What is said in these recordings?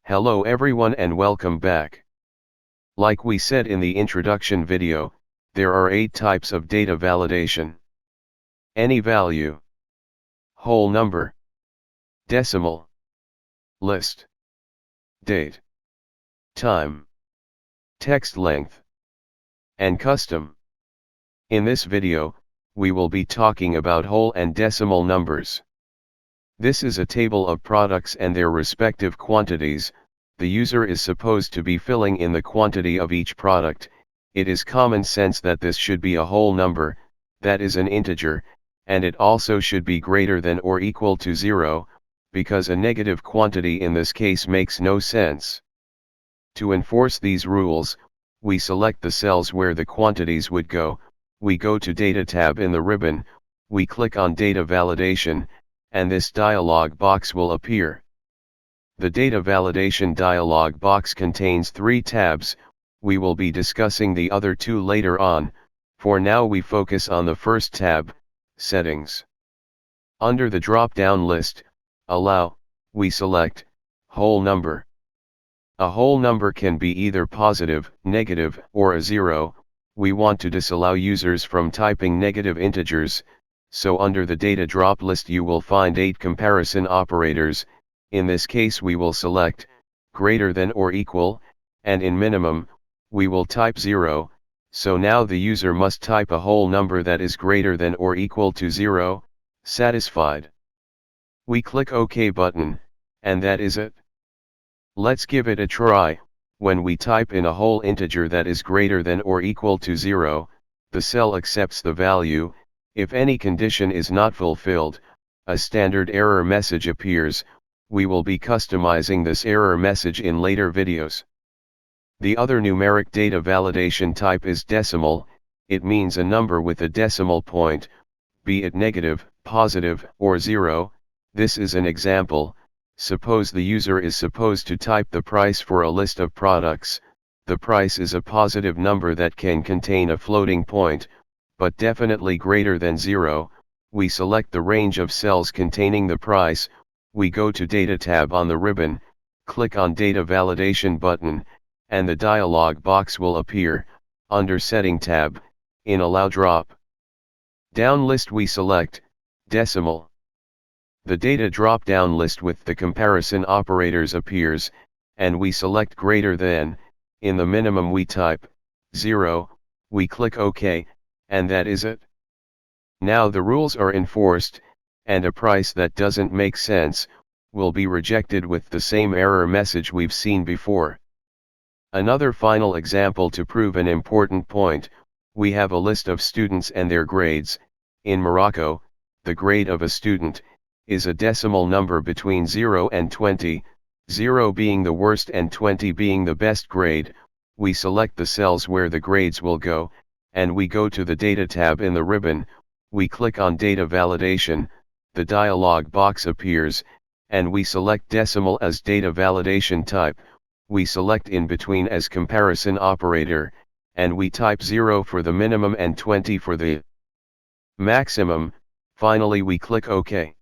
Hello everyone and welcome back. Like we said in the introduction video, there are 8 types of data validation. Any value, whole number, decimal, list, date, time, text length, and custom. In this video, we will be talking about whole and decimal numbers. This is a table of products and their respective quantities. The user is supposed to be filling in the quantity of each product. It is common sense that this should be a whole number, that is an integer, and it also should be greater than or equal to 0, because a negative quantity in this case makes no sense. To enforce these rules, we select the cells where the quantities would go, we go to Data tab in the ribbon, we click on Data Validation, and this dialog box will appear. The Data Validation dialog box contains 3 tabs. We will be discussing the other 2 later on. For now we focus on the first tab, Settings. Under the drop-down list, Allow, we select Whole Number. A whole number can be either positive, negative, or a 0. We want to disallow users from typing negative integers, so under the data drop list you will find 8 comparison operators. In this case we will select greater than or equal, and in minimum, we will type 0, so now the user must type a whole number that is greater than or equal to 0, satisfied. We click OK button, and that is it. Let's give it a try. When we type in a whole integer that is greater than or equal to 0, the cell accepts the value. If any condition is not fulfilled, a standard error message appears. We will be customizing this error message in later videos. The other numeric data validation type is decimal. It means a number with a decimal point, be it negative, positive, or 0. This is an example. Suppose the user is supposed to type the price for a list of products. The price is a positive number that can contain a floating point, but definitely greater than 0. We select the range of cells containing the price. We go to Data tab on the ribbon, click on Data Validation button, and the dialog box will appear. Under Setting tab, in Allow Drop Down list we select Decimal. The data drop-down list with the comparison operators appears, and we select greater than. In the minimum we type 0, we click OK, and that is it. Now the rules are enforced, and a price that doesn't make sense will be rejected with the same error message we've seen before. Another final example to prove an important point, we have a list of students and their grades. In Morocco, the grade of a student is a decimal number between 0 and 20, 0 being the worst and 20 being the best grade. We select the cells where the grades will go, and we go to the Data tab in the ribbon, we click on Data Validation, the dialog box appears, and we select decimal as data validation type. We select in between as comparison operator, and we type 0 for the minimum and 20 for the maximum. Finally we click OK.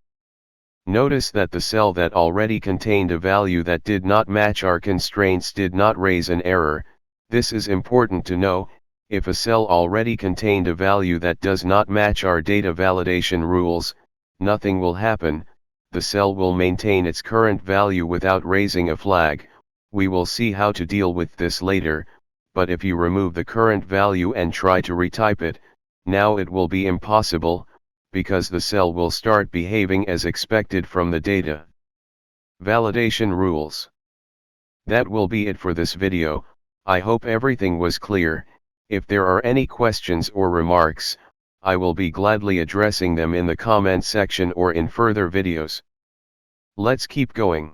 Notice that the cell that already contained a value that did not match our constraints did not raise an error. This is important to know. If a cell already contained a value that does not match our data validation rules, nothing will happen. The cell will maintain its current value without raising a flag. We will see how to deal with this later, but if you remove the current value and try to retype it, now it will be impossible, because the cell will start behaving as expected from the data validation rules. That will be it for this video. I hope everything was clear. If there are any questions or remarks, I will be gladly addressing them in the comment section or in further videos. Let's keep going.